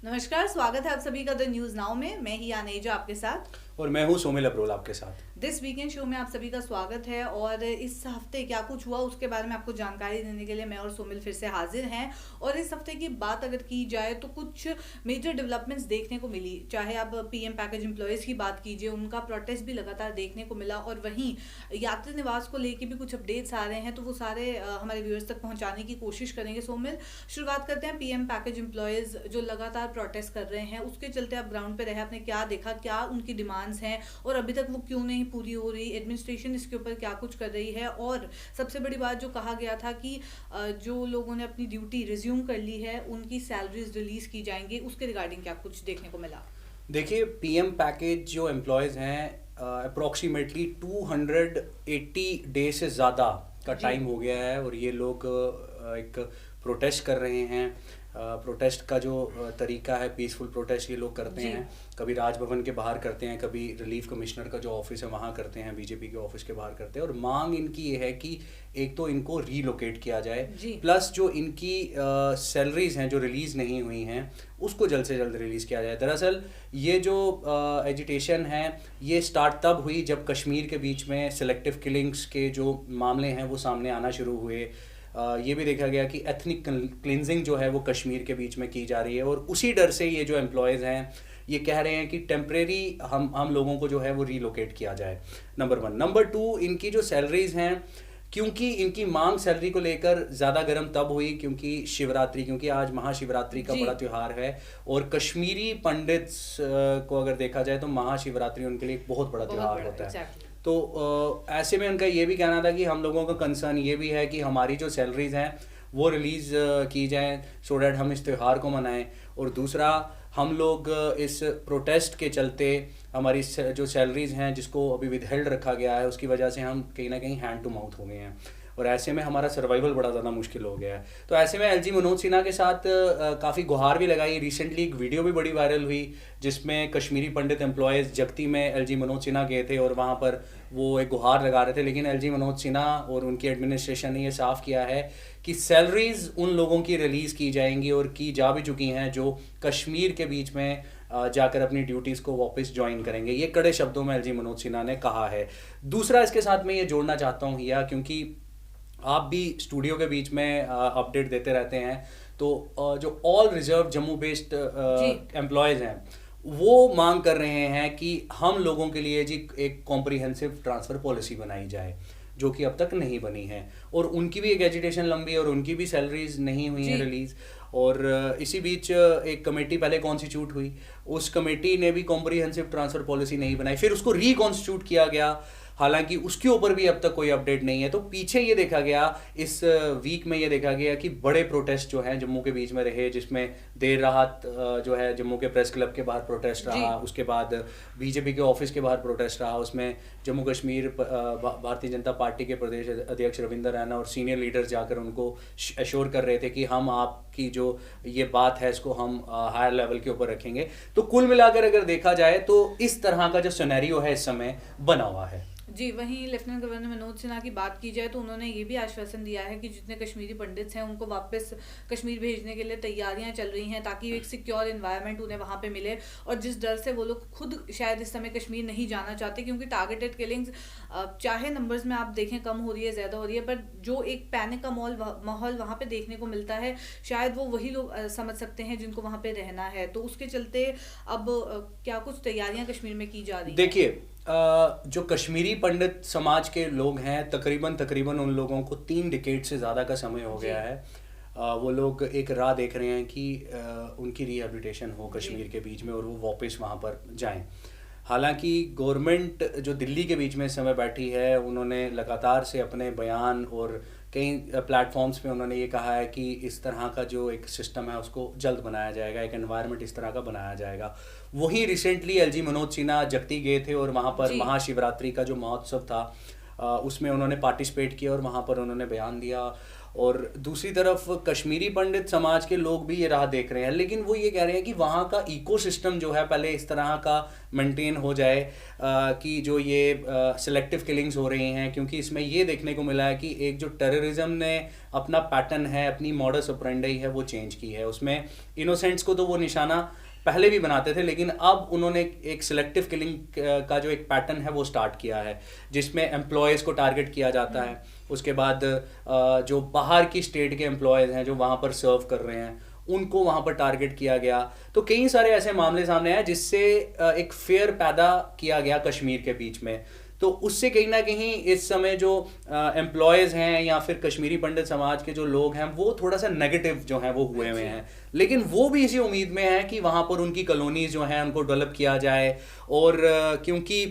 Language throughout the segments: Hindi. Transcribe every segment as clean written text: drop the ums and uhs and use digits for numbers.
नमस्कार, स्वागत है आप सभी का द न्यूज नाउ में। मैं ही आनेजा आपके साथ और मैं हूं सोमिल अब्रोल आपके साथ। दिस वीकेंड शो में आप सभी का स्वागत है। और इस हफ्ते क्या कुछ हुआ उसके बारे में आपको जानकारी देने के लिए मैं और सोमिल फिर से हाजिर हैं। और इस हफ्ते की बात अगर की जाए तो कुछ मेजर डेवलपमेंट्स देखने को मिली। चाहे आप पीएम पैकेज एम्प्लॉयज़ की बात कीजिए, उनका प्रोटेस्ट भी लगातार देखने को मिला। और वहीं यात्री निवास को लेकर भी कुछ अपडेट्स आ रहे हैं, तो वो सारे हमारे व्यूअर्स तक पहुंचाने की कोशिश करेंगे। सोमिल, शुरुआत करते हैं पीएम पैकेज एम्प्लॉयज़ जो लगातार प्रोटेस्ट कर रहे हैं उसके चलते आप ग्राउंड पे रहे, आपने क्या देखा, क्या उनकी डिमांड्स हैं और अभी तक वो क्यों नहीं पूरी हो रही, एडमिनिस्ट्रेशन इसके ऊपर क्या कुछ कर रही है। और सबसे बड़ी बात जो कहा गया था कि जो लोगों ने अपनी ड्यूटी रिज्यूम कर ली है उनकी सैलरीज रिलीज की जाएंगी, उसके रिगार्डिंग क्या कुछ देखने को मिला। देखिए, पीएम पैकेज जो एम्प्लॉयज़ हैं अप्रोक्सीमेटली 280 डे से ज़्यादा का जी टाइम हो गया है और ये लोग एक प्रोटेस्ट कर रहे हैं। प्रोटेस्ट का जो तरीका है, पीसफुल प्रोटेस्ट ये लोग करते जी हैं। कभी राजभवन के बाहर करते हैं, कभी रिलीफ कमिश्नर का जो ऑफिस है वहाँ करते हैं, बीजेपी के ऑफिस के बाहर करते हैं। और मांग इनकी ये है कि एक तो इनको रीलोकेट किया जाए, जी प्लस जो इनकी सैलरीज हैं जो रिलीज़ नहीं हुई हैं उसको जल्द से जल्द रिलीज़ किया जाए। दरअसल ये जो एजिटेशन है ये स्टार्ट तब हुई जब कश्मीर के बीच में सिलेक्टिव किलिंग्स के जो मामले हैं वो सामने आना शुरू हुए। ये भी देखा गया कि एथनिक क्लिनजिंग जो है वो कश्मीर के बीच में की जा रही है और उसी डर से ये जो एम्प्लॉयज़ हैं ये कह रहे हैं कि टेम्परेरी हम लोगों को जो है वो रीलोकेट किया जाए। Number one. नंबर टू, इनकी जो सैलरीज हैं, क्योंकि इनकी मांग सैलरी को लेकर ज़्यादा गर्म तब हुई क्योंकि आज महाशिवरात्रि का जी बड़ा त्यौहार है और कश्मीरी पंडित्स को अगर देखा जाए तो महाशिवरात्रि उनके लिए एक बहुत बड़ा बहुत त्यौहार बड़ा, होता है। एग्जैक्टली। तो ऐसे में उनका ये भी कहना था कि हम लोगों का कंसर्न ये भी है कि हमारी जो सैलरीज हैं वो रिलीज़ की जाएं सो डैट हम इस त्यौहार को मनाएं। और दूसरा, हम लोग इस प्रोटेस्ट के चलते हमारी जो सैलरीज हैं जिसको अभी विदहेल्ड रखा गया है उसकी वजह से हम कहीं ना कहीं हैंड टू माउथ हो गए हैं और ऐसे में हमारा सर्वाइवल बड़ा ज़्यादा मुश्किल हो गया है। तो ऐसे में एलजी मनोज सिन्हा के साथ काफ़ी गुहार भी लगाई। रिसेंटली एक वीडियो भी बड़ी वायरल हुई जिसमें कश्मीरी पंडित एम्प्लॉयज़ जगती में एलजी मनोज सिन्हा गए थे और वहाँ पर वो एक गुहार लगा रहे थे। लेकिन एलजी मनोज सिन्हा और उनकी एडमिनिस्ट्रेशन ने ये साफ़ किया है कि सैलरीज उन लोगों की रिलीज़ की जाएंगी और की जा भी चुकी हैं जो कश्मीर के बीच में जाकर अपनी ड्यूटीज़ को वापस ज्वाइन करेंगे। ये कड़े शब्दों में एलजी मनोज सिन्हा ने कहा है। दूसरा, इसके साथ मैं ये जोड़ना चाहता हूँ हिया, क्योंकि आप भी स्टूडियो के बीच में अपडेट देते रहते हैं, तो जो ऑल रिजर्व जम्मू बेस्ड जी एम्प्लॉयज़ हैं वो मांग कर रहे हैं कि हम लोगों के लिए जी एक कॉम्प्रिहेंसिव ट्रांसफ़र पॉलिसी बनाई जाए जो कि अब तक नहीं बनी है। और उनकी भी एक एजुटेशन लंबी है और उनकी भी सैलरीज नहीं हुई हैं जी रिलीज़। और इसी बीच एक कमेटी पहले कॉन्स्टिट्यूट हुई, उस कमेटी ने भी कॉम्प्रिहेंसिव ट्रांसफ़र पॉलिसी नहीं बनाई, फिर उसको रिकॉन्स्टिट्यूट किया गया, हालांकि उसके ऊपर भी अब तक कोई अपडेट नहीं है। तो पीछे ये देखा गया, इस वीक में ये देखा गया कि बड़े प्रोटेस्ट जो हैं जम्मू के बीच में रहे, जिसमें देर रात जो है जम्मू के प्रेस क्लब के बाहर प्रोटेस्ट जी रहा, उसके बाद बीजेपी के ऑफिस के बाहर प्रोटेस्ट रहा, उसमें जम्मू कश्मीर भारतीय जनता पार्टी के प्रदेश अध्यक्ष रविंदर रैना और सीनियर लीडर्स जाकर उनको एश्योर कर रहे थे कि हम आपकी जो ये बात है इसको हम हायर लेवल के ऊपर रखेंगे। तो कुल मिलाकर अगर देखा जाए तो इस तरह का जो सिनेरियो है इस समय बना हुआ है। जी, वहीं लेफ्टिनेंट गवर्नर मनोज सिन्हा की बात की जाए तो उन्होंने ये भी आश्वासन दिया है कि जितने कश्मीरी पंडित्स हैं उनको वापस कश्मीर भेजने के लिए तैयारियां चल रही हैं ताकि एक सिक्योर एनवायरनमेंट उन्हें वहां पे मिले। और जिस डर से वो लोग खुद शायद इस समय कश्मीर नहीं जाना चाहते, क्योंकि टारगेटेड किलिंग्स चाहे नंबर्स में आप देखें कम हो रही है, ज़्यादा हो रही है, पर जो एक पैनिक का माहौल वहाँ पे देखने को मिलता है शायद वो वही लोग समझ सकते हैं जिनको वहाँ पे रहना है। तो उसके चलते अब क्या कुछ तैयारियां कश्मीर में की जा रही हैं। देखिए, जो कश्मीरी पंडित समाज के लोग हैं तकरीबन उन लोगों को 3 डिकेड से ज़्यादा का समय हो जी गया है। वो लोग एक राह देख रहे हैं कि उनकी रिहेबिलिटेशन हो जी कश्मीर के बीच में और वो वापस वहाँ पर जाएं। हालांकि गवर्नमेंट जो दिल्ली के बीच में इस समय बैठी है उन्होंने लगातार से अपने बयान और कई प्लेटफॉर्म्स पे उन्होंने ये कहा है कि इस तरह का जो एक सिस्टम है उसको जल्द बनाया जाएगा, एक एनवायरनमेंट इस तरह का बनाया जाएगा। वहीं रिसेंटली एलजी मनोज सिन्हा जगती गए थे और वहाँ पर जी महाशिवरात्रि का जो महोत्सव था उसमें उन्होंने पार्टिसिपेट किया और वहाँ पर उन्होंने बयान दिया। और दूसरी तरफ कश्मीरी पंडित समाज के लोग भी ये राह देख रहे हैं, लेकिन वो ये कह रहे हैं कि वहाँ का इकोसिस्टम जो है पहले इस तरह का मेंटेन हो जाए कि जो ये सिलेक्टिव किलिंग्स हो रही हैं, क्योंकि इसमें ये देखने को मिला है कि एक जो टेररिज्म ने अपना पैटर्न है, अपनी मॉडस ऑपरेंडी है, वो चेंज की है। उसमें इनोसेंट्स को तो वो निशाना पहले भी बनाते थे, लेकिन अब उन्होंने एक सिलेक्टिव किलिंग का जो एक पैटर्न है वो स्टार्ट किया है, जिसमें एम्प्लॉयज़ को टारगेट किया जाता है। उसके बाद जो बाहर की स्टेट के एम्प्लॉयज़ हैं जो वहाँ पर सर्व कर रहे हैं, उनको वहाँ पर टारगेट किया गया। तो कई सारे ऐसे मामले सामने आए जिससे एक फेयर पैदा किया गया कश्मीर के बीच में। तो उससे कहीं ना कहीं इस समय जो एम्प्लॉयज़ हैं या फिर कश्मीरी पंडित समाज के जो लोग हैं वो थोड़ा सा नेगेटिव जो हैं वो हुए हुए हैं, लेकिन वो भी इसी उम्मीद में है कि वहाँ पर उनकी कॉलोनीज जो हैं उनको डेवलप किया जाए। और क्योंकि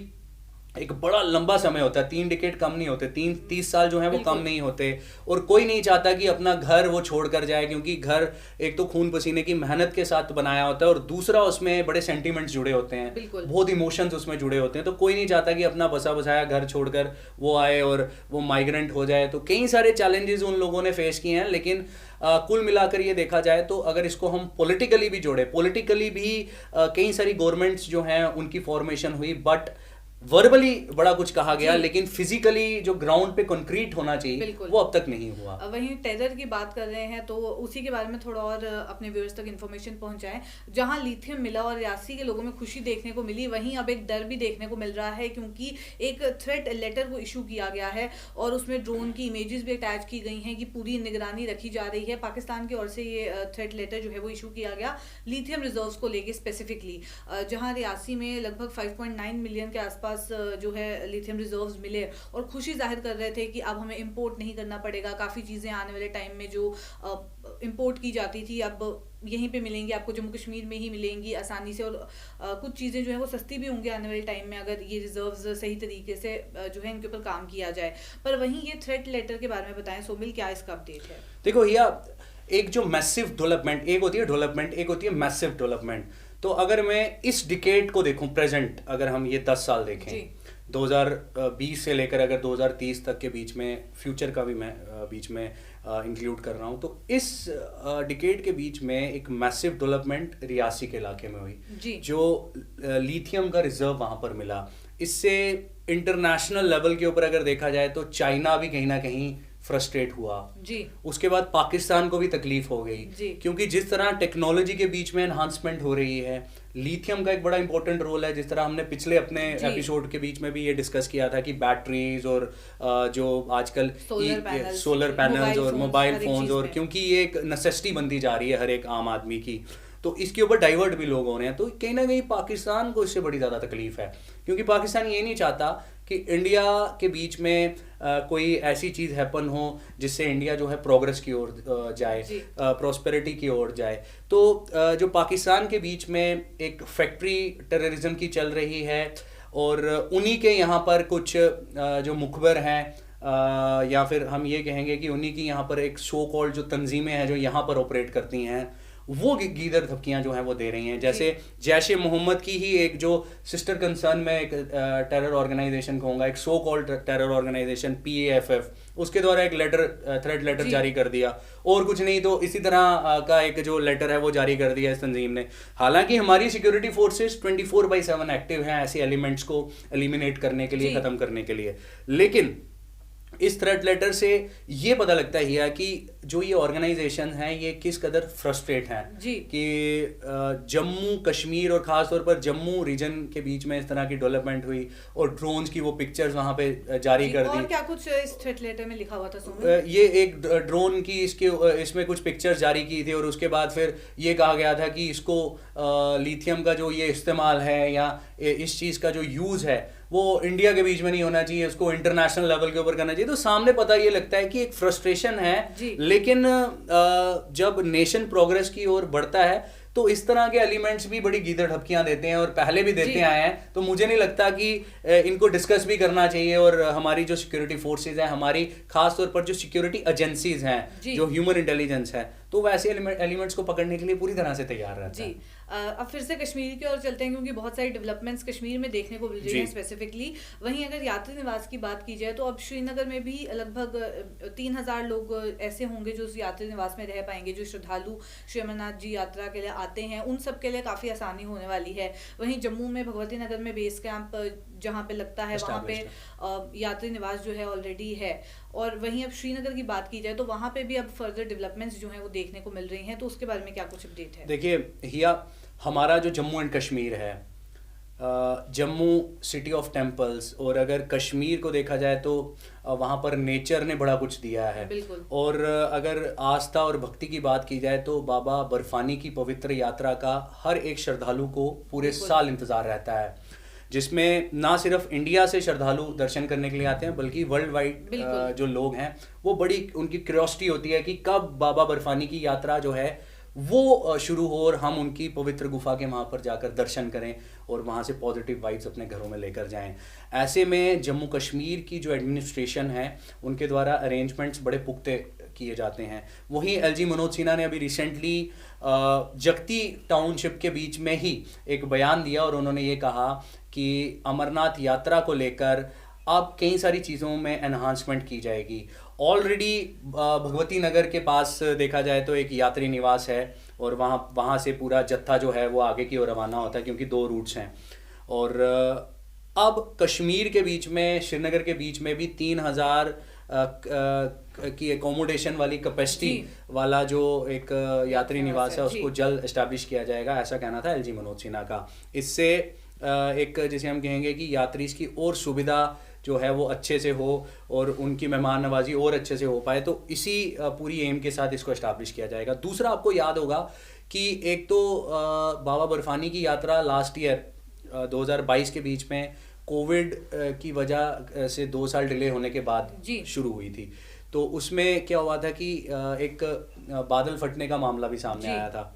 एक बड़ा लंबा समय होता है, 3 डिकेड कम नहीं होते, 30 साल जो है वो कम नहीं होते, और कोई नहीं चाहता कि अपना घर वो छोड़ कर जाए, क्योंकि घर एक तो खून पसीने की मेहनत के साथ बनाया होता है और दूसरा उसमें बड़े सेंटीमेंट्स जुड़े होते हैं, बहुत इमोशंस उसमें जुड़े होते हैं। तो कोई नहीं चाहता कि अपना बसा बसाया घर छोड़कर वो आए और वो माइग्रेंट हो जाए। तो कई सारे चैलेंजेस उन लोगों ने फेस किए हैं, लेकिन कुल मिलाकर ये देखा जाए तो अगर इसको हम पॉलिटिकली भी जोड़े, पॉलिटिकली भी कई सारी गवर्नमेंट्स जो हैं उनकी फॉर्मेशन हुई, बट वर्बली बड़ा कुछ कहा गया, लेकिन फिजिकली जो ग्राउंड पे कंक्रीट होना चाहिए वो अब तक नहीं हुआ। वहीं टेरर की बात कर रहे हैं तो उसी के बारे में थोड़ा और अपने व्यूअर्स तक इन्फॉर्मेशन पहुंचाएं। जहां लिथियम मिला और रियासी के लोगों में खुशी देखने को मिली, वहीं अब एक डर भी देखने को मिल रहा है, क्योंकि एक थ्रेट लेटर को इशू किया गया है और उसमें ड्रोन की इमेजेस भी अटैच की गई हैं कि पूरी निगरानी रखी जा रही है। पाकिस्तान की ओर से ये थ्रेट लेटर जो है वो इशू किया गया लिथियम रिजर्व्स को लेके स्पेसिफिकली, जहां रियासी में लगभग 5.9 मिलियन के आसपास जो है लिथियम रिजर्व्स मिले और खुशी जाहिर कर रहे थे कि अब हमें इंपोर्ट नहीं करना पड़ेगा। काफ़ी चीज़ें आने वाले टाइम में जो इंपोर्ट की जाती थी अब यहीं पे मिलेंगी, आपको जम्मू कश्मीर में ही मिलेंगी आसानी से, और कुछ चीज़ें जो है वो सस्ती भी होंगी आने वाले टाइम में अगर ये रिजर्व्स सही तरीके से जो है इनके ऊपर काम किया जाए। पर वहीं ये थ्रेट लेटर के बारे में बताएं सोमिल, क्या इसका अपडेट है? देखो भैया, एक जो मैसिव डेवलपमेंट, एक होती है डेवलपमेंट, एक होती है मैसिव डेवलपमेंट। तो अगर मैं इस डिकेड को देखूं, प्रेजेंट अगर हम ये 10 साल देखें, 2020 से लेकर अगर 2030 तक के बीच में, फ्यूचर का भी मैं बीच में इंक्लूड कर रहा हूँ, तो इस डिकेड के बीच में एक मैसिव डेवलपमेंट रियासी के इलाके में हुई, जो लिथियम का रिजर्व वहाँ पर मिला। इससे इंटरनेशनल लेवल के ऊपर अगर देखा जाए तो चाइना भी कहीं ना कहीं फ्रस्ट्रेट हुआ जी। उसके बाद पाकिस्तान को भी तकलीफ हो गई, क्योंकि जिस तरह टेक्नोलॉजी के बीच में एनहांसमेंट हो रही है, लिथियम का एक बड़ा इंपॉर्टेंट रोल है। जिस तरह हमने पिछले अपने एपिसोड के बीच में भी ये डिस्कस किया था कि बैटरीज और जो आजकल सोलर पैनल्स और मोबाइल फोन्स, और क्योंकि ये एक नेसेसिटी बनती जा रही है हर एक आम आदमी की, तो इसके ऊपर डाइवर्ट भी लोग हो रहे हैं। तो कहीं ना कहीं पाकिस्तान को इससे बड़ी ज़्यादा तकलीफ है, क्योंकि पाकिस्तान ये नहीं चाहता कि इंडिया के बीच में कोई ऐसी चीज़ हैपन हो जिससे इंडिया जो है प्रोग्रेस की ओर जाए, प्रॉस्पेरिटी की ओर जाए। तो जो पाकिस्तान के बीच में एक फैक्ट्री टेररिज्म की चल रही है, और उन्हीं के यहाँ पर कुछ जो मुखबर हैं, या फिर हम ये कहेंगे कि उन्हीं की यहाँ पर एक सो कॉल्ड जो तंजीमें हैं जो यहाँ पर ऑपरेट करती हैं, वो गीदर धमकियां जो हैं वो दे रही हैं। जैसे जैश मोहम्मद की ही एक जो सिस्टर कंसर्न में एक टेरर ऑर्गेनाइजेशन कहूँगा, एक so called terror organisation PAFF, उसके द्वारा एक थ्रेट लेटर जारी कर दिया, और कुछ नहीं तो इसी तरह का एक जो लेटर है वो जारी कर दिया इस तंजीम ने। हालांकि हमारी सिक्योरिटी फोर्सेस 24/7 एक्टिव हैं ऐसे एलिमेंट्स को एलिमिनेट करने के लिए, ख़त्म करने के लिए, लेकिन इस थ्रेट लेटर से ये पता लगता है कि जो ये ऑर्गेनाइजेशन हैं ये किस कदर फ्रस्ट्रेट हैं कि जम्मू कश्मीर और ख़ास तौर पर जम्मू रीजन के बीच में इस तरह की डेवलपमेंट हुई और ड्रोन्स की वो पिक्चर्स वहाँ पे जारी कर दी। और क्या कुछ इस थ्रेट लेटर में लिखा हुआ था? ये एक ड्रोन की इसमें कुछ पिक्चर्स जारी की थी, और उसके बाद फिर ये कहा गया था कि इसको लिथियम का जो ये इस्तेमाल है या इस चीज़ का जो यूज़ है वो इंडिया के बीच में नहीं होना चाहिए, उसको इंटरनेशनल लेवल के ऊपर करना चाहिए। तो सामने पता ये लगता है कि एक फ्रस्ट्रेशन है, लेकिन जब नेशन प्रोग्रेस की ओर बढ़ता है तो इस तरह के एलिमेंट्स भी बड़ी गीदड़ ढपकियां देते हैं, और पहले भी देते आए हैं। तो मुझे नहीं लगता कि इनको डिस्कस भी करना चाहिए, और हमारी जो सिक्योरिटी फोर्सेज हैं, हमारी खास तौर पर जो सिक्योरिटी एजेंसीज हैं, जो ह्यूमन इंटेलिजेंस है, तो वैसे एलिमेंट्स को पकड़ने के लिए पूरी तरह से तैयार रहता है। अब फिर से कश्मीर की ओर चलते हैं, क्योंकि बहुत सारी डेवलपमेंट्स कश्मीर में देखने को मिल रही हैं स्पेसिफिकली। वहीं अगर यात्री निवास की बात की जाए तो अब श्रीनगर में भी लगभग 3000 लोग ऐसे होंगे जो उस यात्री निवास में रह पाएंगे, जो श्रद्धालु श्री अमरनाथ जी यात्रा के लिए आते हैं, उन सब के लिए काफ़ी आसानी होने वाली है। वहीं जम्मू में भगवती नगर में बेस कैंप जहाँ पे लगता है वहाँ पे यात्री निवास जो है ऑलरेडी है, और वहीं अब श्रीनगर की बात की जाए तो वहाँ पे भी अब फर्दर डेवलपमेंट्स जो हैं वो देखने को मिल रही हैं, तो उसके बारे में क्या कुछ अपडेट है? देखिए हिया, हमारा जो जम्मू एंड कश्मीर है, जम्मू सिटी ऑफ टेम्पल्स, और अगर कश्मीर को देखा जाए तो वहाँ पर नेचर ने बड़ा कुछ दिया है। बिल्कुल। और अगर आस्था और भक्ति की बात की जाए तो बाबा बर्फानी की पवित्र यात्रा का हर एक श्रद्धालु को पूरे साल इंतज़ार रहता है, जिसमें ना सिर्फ इंडिया से श्रद्धालु दर्शन करने के लिए आते हैं बल्कि वर्ल्ड वाइड जो लोग हैं वो बड़ी उनकी क्यूरियोसिटी होती है कि कब बाबा बर्फानी की यात्रा जो है वो शुरू हो और हम उनकी पवित्र गुफा के वहाँ पर जाकर दर्शन करें और वहाँ से पॉजिटिव वाइब्स अपने घरों में लेकर जाएं। ऐसे में जम्मू कश्मीर की जो एडमिनिस्ट्रेशन है उनके द्वारा अरेंजमेंट्स बड़े पुख्ते किए जाते हैं। वहीं एलजी मनोज सिन्हा ने अभी रिसेंटली जगती टाउनशिप के बीच में ही एक बयान दिया और उन्होंने ये कहा कि अमरनाथ यात्रा को लेकर अब कई सारी चीज़ों में एनहांसमेंट की जाएगी। ऑलरेडी भगवती नगर के पास देखा जाए तो एक यात्री निवास है और वहाँ से पूरा जत्था जो है वो आगे की ओर रवाना होता है, क्योंकि 2 रूट्स हैं। और अब कश्मीर के बीच में, श्रीनगर के बीच में भी 3000 की एकोमोडेशन वाली कैपेसिटी वाला जो एक यात्री निवास है उसको जल्द इस्टेब्लिश किया जाएगा, ऐसा कहना था एलजी मनोज सिन्हा का। इससे एक जिसे हम कहेंगे कि यात्री की और सुविधा जो है वो अच्छे से हो और उनकी मेहमान नवाजी और अच्छे से हो पाए, तो इसी पूरी एम के साथ इसको इस्टेब्लिश किया जाएगा। दूसरा, आपको याद होगा कि एक तो बाबा बर्फानी की यात्रा लास्ट ईयर 2022 के बीच में कोविड की वजह से 2 साल डिले होने के बाद शुरू हुई थी, तो उसमें क्या हुआ था कि एक बादल फटने का मामला भी सामने आया था।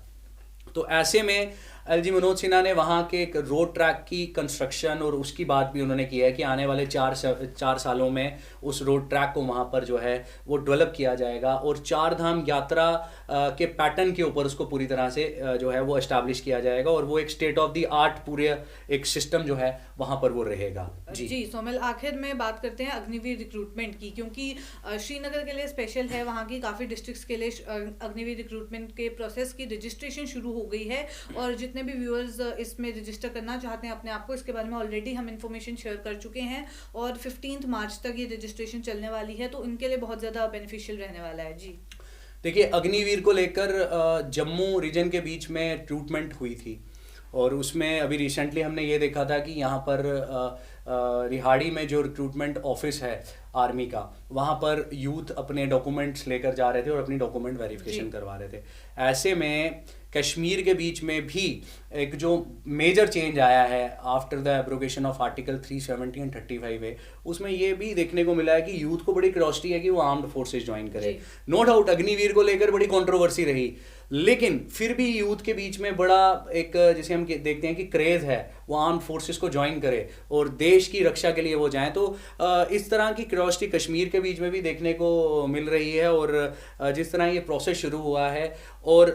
तो ऐसे में एलजी मनोज सिन्हा ने वहाँ के एक रोड ट्रैक की कंस्ट्रक्शन और उसकी बात भी उन्होंने की है कि आने वाले 4 सालों में उस रोड ट्रैक को वहाँ पर जो है वो डेवलप किया जाएगा और 4 धाम यात्रा के पैटर्न के ऊपर उसको पूरी तरह से जो है वो एस्टैब्लिश किया जाएगा और वो एक स्टेट ऑफ द आर्ट पूरे एक सिस्टम जो है वहाँ पर वो रहेगा। जी सोमेल, आखिर में बात करते हैं अग्निवीर रिक्रूटमेंट की, क्योंकि श्रीनगर के लिए स्पेशल है, वहाँ की काफ़ी डिस्ट्रिक्ट्स के लिए अग्निवीर रिक्रूटमेंट के प्रोसेस की रजिस्ट्रेशन शुरू हो गई है और जितने भी व्यूअर्स इसमें रजिस्टर करना चाहते हैं अपने आप को, इसके बारे में ऑलरेडी हम इन्फॉर्मेशन शेयर कर चुके हैं और 15 मार्च तक ये रजिस्ट्रेशन चलने वाली है, तो इनके लिए बहुत ज़्यादा बेनिफिशियल रहने वाला है। जी देखिए, अग्निवीर को लेकर जम्मू रीजन के बीच में रिक्रूटमेंट हुई थी और उसमें अभी रिसेंटली हमने ये देखा था कि यहाँ पर रिहाड़ी में जो रिक्रूटमेंट ऑफिस है आर्मी का, वहाँ पर यूथ अपने डॉक्यूमेंट्स लेकर जा रहे थे और अपनी डॉक्यूमेंट वेरिफिकेशन करवा रहे थे। ऐसे में कश्मीर के बीच में भी एक जो मेजर चेंज आया है after the abrogation of article 370 and 35A, उसमें ये भी देखने को मिला है कि यूथ को बड़ी क्यूरियोसिटी है कि वो आर्म्ड फोर्सेस ज्वाइन करे। नो डाउट अग्निवीर को लेकर बड़ी कंट्रोवर्सी रही, लेकिन फिर भी यूथ के बीच में बड़ा एक जिसे हम देखते हैं कि क्रेज है वो आर्म्ड फोर्सेस को ज्वाइन करे और देश की रक्षा के लिए वो जाएं। तो इस तरह की क्यूरियोसिटी कश्मीर के बीच में भी देखने को मिल रही है और जिस तरह ये प्रोसेस शुरू हुआ है और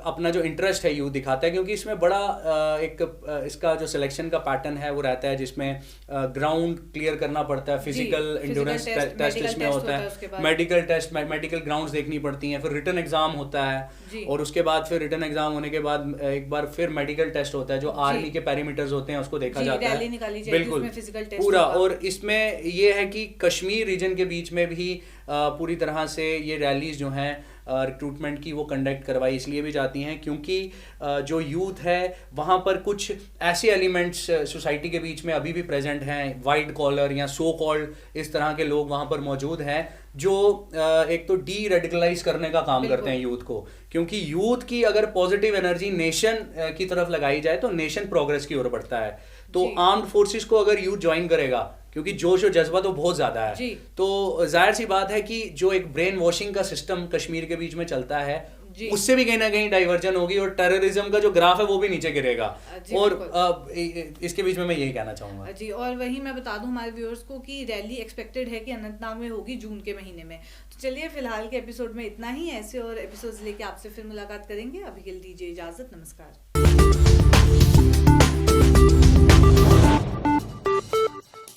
अपना जो इंटरेस्ट है यूथ दिखाता है, क्योंकि इसमें बड़ा एक इसका जो सिलेक्शन का पैटर्न है वो रहता है जिसमें ग्राउंड क्लियर करना पड़ता है, फिजिकल एंड्योरेंस टेस्ट इसमें होता है, मेडिकल टेस्ट, मेडिकल ग्राउंड्स देखनी पड़ती हैं, फिर रिटन एग्जाम होता है और उसके बाद फिर रिटन एग्जाम होने के बाद एक बार फिर मेडिकल टेस्ट होता है जो आर्मी के पैरामीटर्स होते हैं उसको देखा जाता है, बिल्कुल पूरा। और इसमें ये है कि कश्मीर रीजन के बीच में भी पूरी तरह से ये रैलीज जो हैं रिक्रूटमेंट की वो कंडक्ट करवाई इसलिए भी जाती हैं क्योंकि जो यूथ है वहाँ पर कुछ ऐसे एलिमेंट्स सोसाइटी के बीच में अभी भी प्रेजेंट हैं, वाइट कॉलर या सो कॉल्ड इस तरह के लोग वहाँ पर मौजूद हैं जो एक तो डी रेडिकलाइज करने का काम करते हैं यूथ को, क्योंकि यूथ की अगर पॉजिटिव एनर्जी नेशन की तरफ लगाई जाए तो नेशन प्रोग्रेस की ओर बढ़ता है। तो आर्म्ड फोर्सेस को अगर यूथ ज्वाइन करेगा, क्योंकि जोश और जज्बा तो बहुत ज़्यादा है, तो जाहिर सी बात है कि जो एक ब्रेन वॉशिंग का सिस्टम कश्मीर के बीच में चलता है उससे भी कहीं ना कहीं डाइवर्जन होगी और टेररिज्म का जो ग्राफ है वो भी नीचे गिरेगा। और इसके बीच में मैं यही कहना चाहूँगा जी। और वही मैं बता दूं हमारे व्यूअर्स को कि रैली एक्सपेक्टेड है कि अनंतनाग में होगी जून के महीने में। तो चलिए फिलहाल के एपिसोड में इतना ही, ऐसे और एपिसोड्स लेके आपसे फिर मुलाकात करेंगे। अभी के लिए दीजिए इजाज़त, नमस्कार।